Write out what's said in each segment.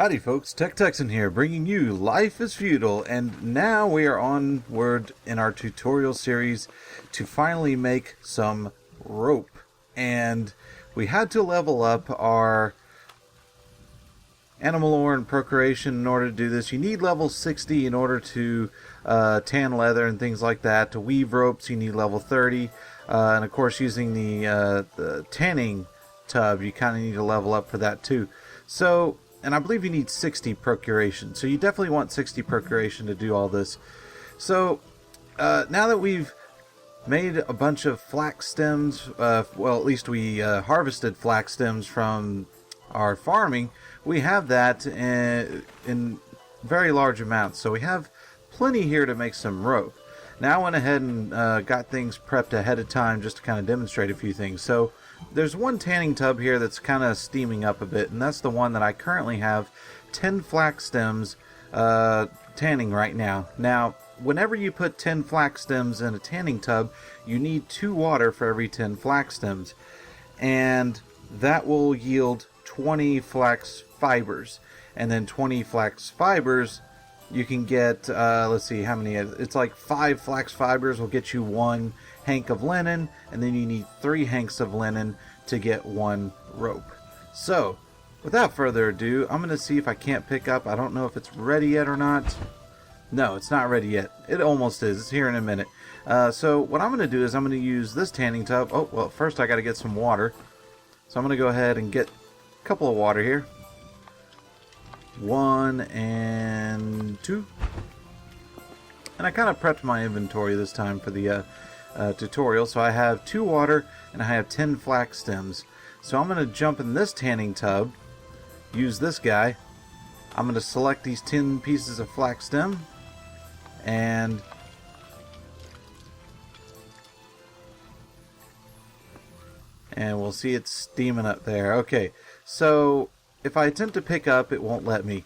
Howdy folks, TechTexN here, bringing you Life is Feudal, and now we are onward in our tutorial series to finally make some rope. And we had to level up our animal lore and procreation in order to do this. You need level 60 in order to tan leather and things like that. To weave ropes, you need level 30. And of course, using the tanning tub, you kind of need to level up for that too. So, and I believe you need 60 procuration. So you definitely want 60 procuration to do all this. So now that we've made a bunch of flax stems, well, at least we harvested flax stems from our farming, we have that in very large amounts. So we have plenty here to make some rope. Now I went ahead and got things prepped ahead of time just to kind of demonstrate a few things. So there's one tanning tub here that's kind of steaming up a bit, and that's the one that I currently have 10 flax stems tanning right now. Now, whenever you put 10 flax stems in a tanning tub, you need 2 water for every 10 flax stems, and that will yield 20 flax fibers, and then 20 flax fibers you can get, let's see how many, it's like 5 flax fibers will get you 1 hank of linen, and then you need 3 hanks of linen to get 1 rope. So, without further ado, I'm going to see if I can't pick up, I don't know if it's ready yet or not. No, it's not ready yet. It almost is. It's here in a minute. So, what I'm going to do is I'm going to use this tanning tub. Oh, well, first I got to get some water. So I'm going to go ahead and get a couple of water here. 1 and 2, and I kind of prepped my inventory this time for the tutorial. So I have 2 water and I have 10 flax stems. So I'm going to jump in this tanning tub, use this guy. I'm going to select these 10 pieces of flax stem, and we'll see it's steaming up there. Okay, so if I attempt to pick up, it won't let me.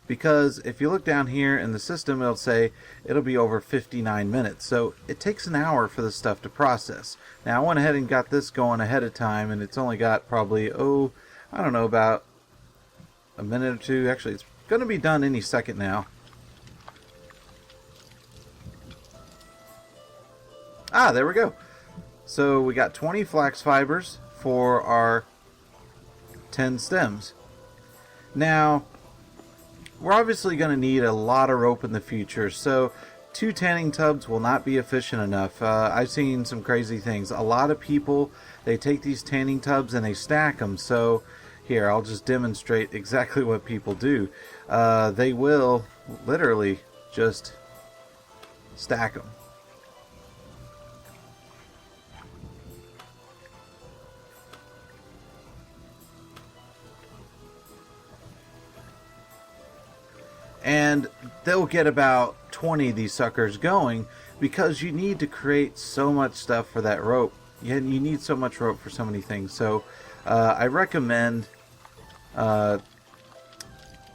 Because if you look down here in the system, it'll say it'll be over 59 minutes. So it takes an hour for the stuff to process. Now I went ahead and got this going ahead of time, and it's only got probably, I don't know, about a minute or two. Actually, it's going to be done any second now. Ah, there we go. So we got 20 flax fibers for our 10 stems. Now, we're obviously going to need a lot of rope in the future, so 2 tanning tubs will not be efficient enough. I've seen some crazy things. A lot of people, they take these tanning tubs and they stack them. So here, I'll just demonstrate exactly what people do. They will literally just stack them. And they'll get about 20 of these suckers going, because you need to create so much stuff for that rope. You need so much rope for so many things. So I recommend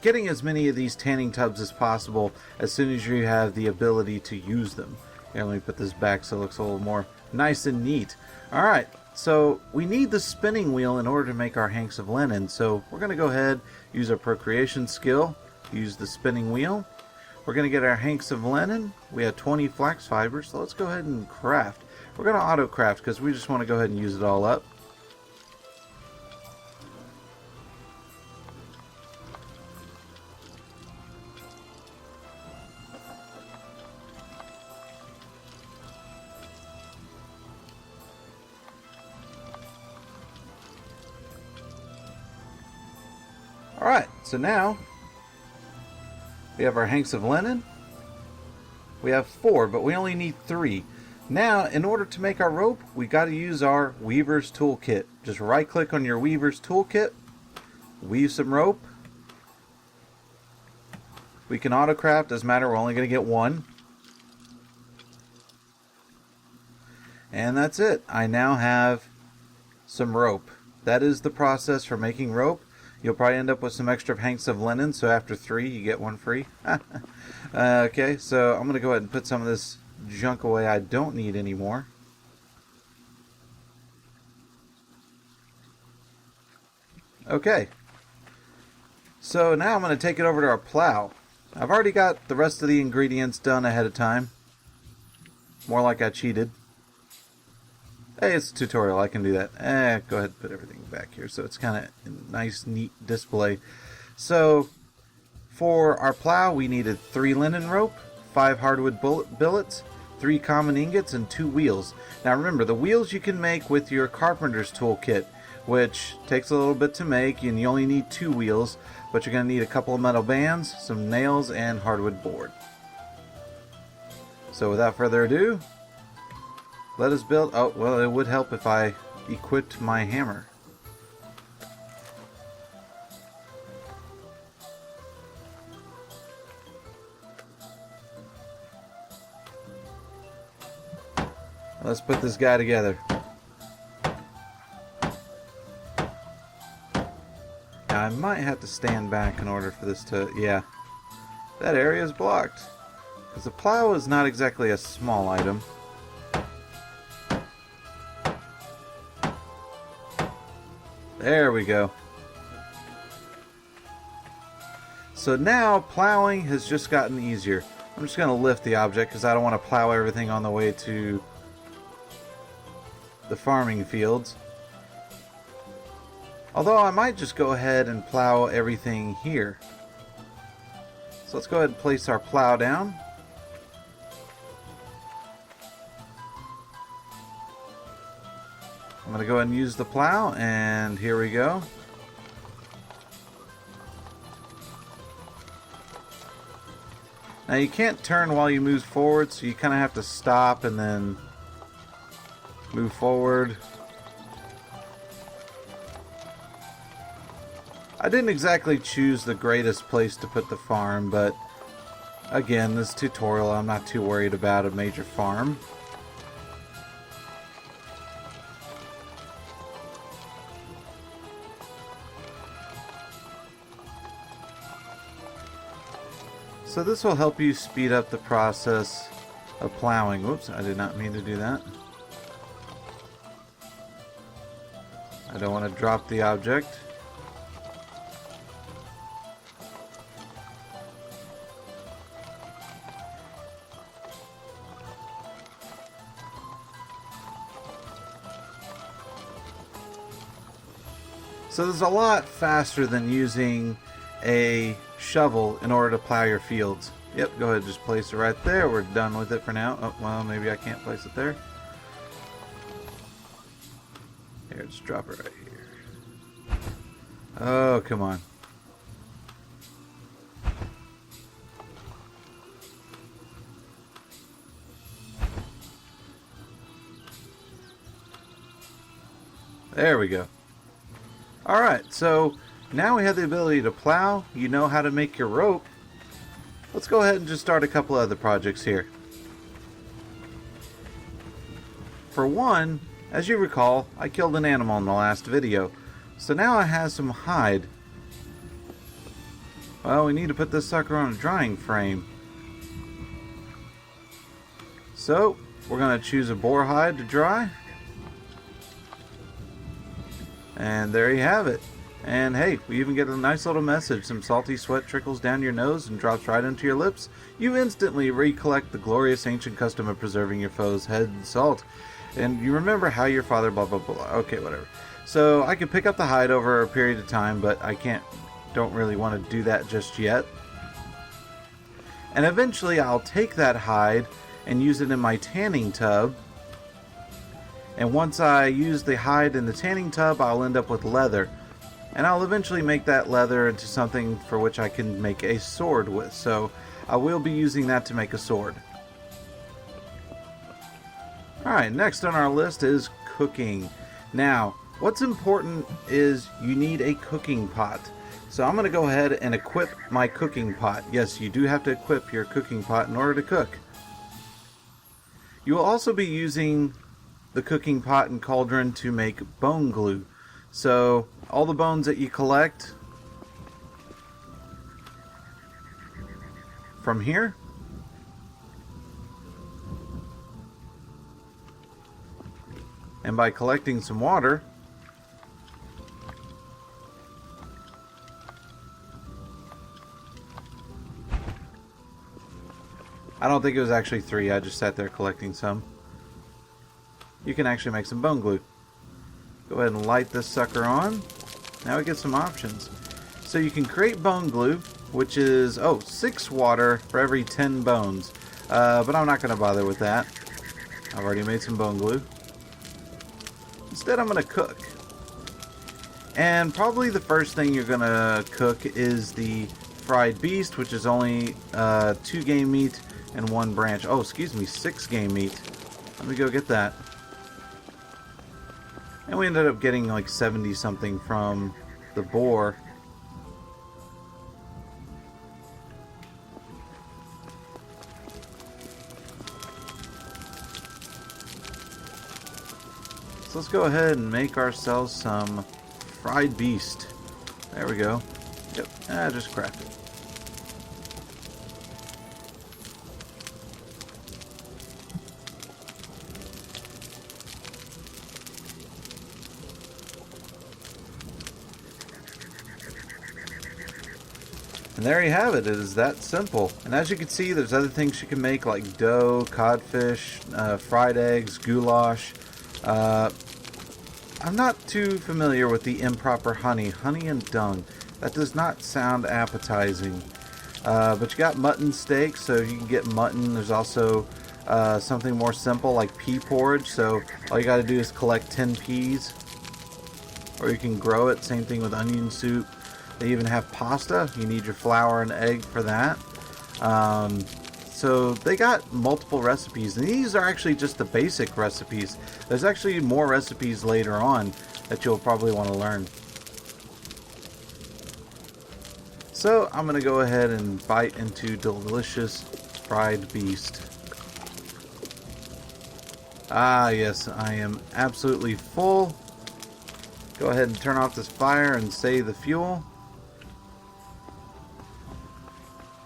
getting as many of these tanning tubs as possible as soon as you have the ability to use them. Here, let me put this back so it looks a little more nice and neat. Alright, so we need the spinning wheel in order to make our hanks of linen. So we're going to go ahead, use our procreation skill, use the spinning wheel. We're going to get our hanks of linen. We have 20 flax fibers, so let's go ahead and craft. We're going to auto craft because we just want to go ahead and use it all up. Alright, so now we have our hanks of linen. We have 4, but we only need 3. Now, in order to make our rope, we got to use our Weaver's Toolkit. Just right click on your Weaver's Toolkit, weave some rope. We can auto craft, doesn't matter, we're only going to get 1. And that's it. I now have some rope. That is the process for making rope. You'll probably end up with some extra hanks of linen, so after 3 you get 1 free. Okay, so I'm going to go ahead and put some of this junk away I don't need anymore. Okay. So now I'm going to take it over to our plow. I've already got the rest of the ingredients done ahead of time. More like I cheated. Hey, it's a tutorial, I can do that. Go ahead and put everything back here so it's kind of a nice, neat display. So, for our plow, we needed 3 linen rope, 5 hardwood billets, 3 common ingots, and 2 wheels. Now remember, the wheels you can make with your carpenter's toolkit, which takes a little bit to make, and you only need 2 wheels, but you're going to need a couple of metal bands, some nails, and hardwood board. So without further ado, let us build... Oh, well, it would help if I equipped my hammer. Let's put this guy together. Now I might have to stand back in order for this to... Yeah, that area is blocked. Because the plow is not exactly a small item. There we go. So now plowing has just gotten easier. I'm just going to lift the object because I don't want to plow everything on the way to the farming fields. Although I might just go ahead and plow everything here. So let's go ahead and place our plow down. I'm going to go ahead and use the plow, and here we go. Now you can't turn while you move forward, so you kind of have to stop and then move forward. I didn't exactly choose the greatest place to put the farm, but again, this tutorial, I'm not too worried about a major farm. So this will help you speed up the process of plowing. Whoops, I did not mean to do that. I don't want to drop the object. So this is a lot faster than using a shovel in order to plow your fields. Yep, go ahead and just place it right there. We're done with it for now. Oh, well, maybe I can't place it there. Here, just drop it right here. Oh, come on. There we go. Alright, so now we have the ability to plow. You know how to make your rope. Let's go ahead and just start a couple other projects here. For one, as you recall, I killed an animal in the last video. So now I have some hide. Well, we need to put this sucker on a drying frame. So, we're going to choose a boar hide to dry. And there you have it. And hey, we even get a nice little message. Some salty sweat trickles down your nose and drops right into your lips. You instantly recollect the glorious ancient custom of preserving your foe's head in salt. And you remember how your father blah blah blah. Okay, whatever. So I could pick up the hide over a period of time, but I don't really want to do that just yet. And eventually I'll take that hide and use it in my tanning tub. And once I use the hide in the tanning tub, I'll end up with leather. And I'll eventually make that leather into something for which I can make a sword with. So I will be using that to make a sword. Alright, next on our list is cooking. Now, what's important is you need a cooking pot. So I'm going to go ahead and equip my cooking pot. Yes, you do have to equip your cooking pot in order to cook. You will also be using the cooking pot and cauldron to make bone glue. So all the bones that you collect from here and by collecting some water I don't think it was actually 3. I just sat there collecting some. You can actually make some bone glue. Go ahead and light this sucker on. Now we get some options. So you can create bone glue, which is, 6 water for every 10 bones. But I'm not going to bother with that. I've already made some bone glue. Instead, I'm going to cook. And probably the first thing you're going to cook is the fried beast, which is only 2 game meat and 1 branch. Oh, excuse me, 6 game meat. Let me go get that. And we ended up getting like 70 something from the boar. So let's go ahead and make ourselves some fried beast. There we go. Yep, just craft it. And there you have it. It is that simple. And as you can see, there's other things you can make like dough, codfish, fried eggs, goulash. I'm not too familiar with the improper honey. Honey and dung. That does not sound appetizing. But you got mutton steak, so you can get mutton. There's also something more simple like pea porridge. So all you got to do is collect 10 peas. Or you can grow it. Same thing with onion soup. They even have pasta. You need your flour and egg for that. So they got multiple recipes, and these are actually just the basic recipes. There's actually more recipes later on that you'll probably want to learn. So I'm going to go ahead and bite into delicious fried beast. Ah yes, I am absolutely full. Go ahead and turn off this fire and save the fuel.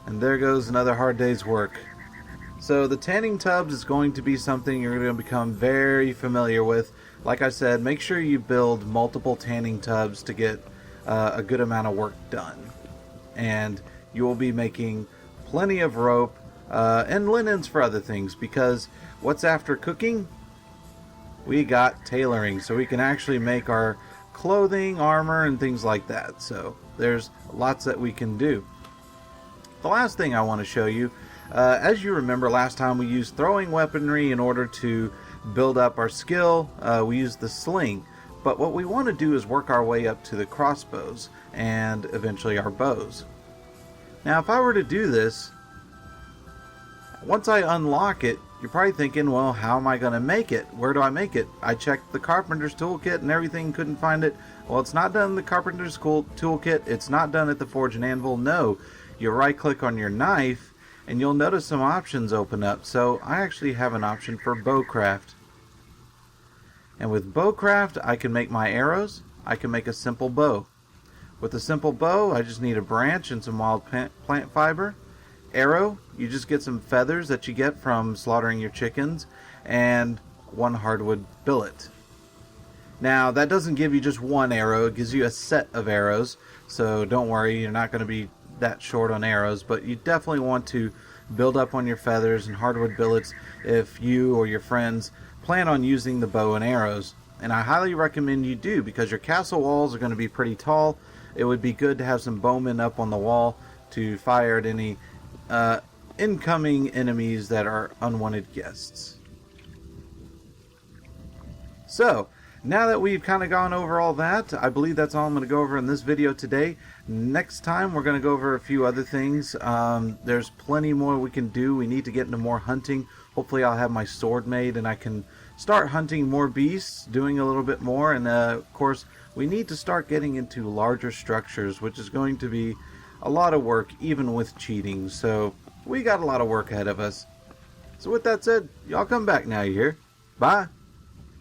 And there goes another hard day's work. So the tanning tubs is going to be something you're going to become very familiar with. Like I said, make sure you build multiple tanning tubs to get a good amount of work done. And you will be making plenty of rope and linens for other things, because what's after cooking? We got tailoring, so we can actually make our clothing, armor, and things like that. So there's lots that we can do. The last thing I want to show you, as you remember last time we used throwing weaponry in order to build up our skill. We used the sling, but what we want to do is work our way up to the crossbows and eventually our bows. Now if I were to do this, once I unlock it, you're probably thinking, well, how am I going to make it? Where do I make it? I checked the carpenter's toolkit and everything, couldn't find it. Well, it's not done in the carpenter's toolkit. It's not done at the forge and anvil. No. You right click on your knife and you'll notice some options open up. So I actually have an option for bowcraft. And with bowcraft, I can make my arrows. I can make a simple bow. With a simple bow, I just need a branch and some wild plant fiber. Arrow, you just get some feathers that you get from slaughtering your chickens, and 1 hardwood billet. Now that doesn't give you just 1 arrow, it gives you a set of arrows, so don't worry, you're not going to be that short on arrows, but you definitely want to build up on your feathers and hardwood billets if you or your friends plan on using the bow and arrows. And I highly recommend you do, because your castle walls are going to be pretty tall. It would be good to have some bowmen up on the wall to fire at any incoming enemies that are unwanted guests. So now that we've kind of gone over all that, I believe that's all I'm going to go over in this video today. Next time we're going to go over a few other things. There's plenty more we can do. We need to get into more hunting. Hopefully I'll have my sword made and I can start hunting more beasts, doing a little bit more. And of course we need to start getting into larger structures, which is going to be a lot of work even with cheating. So we got a lot of work ahead of us. So with that said, y'all come back now, you hear? Bye.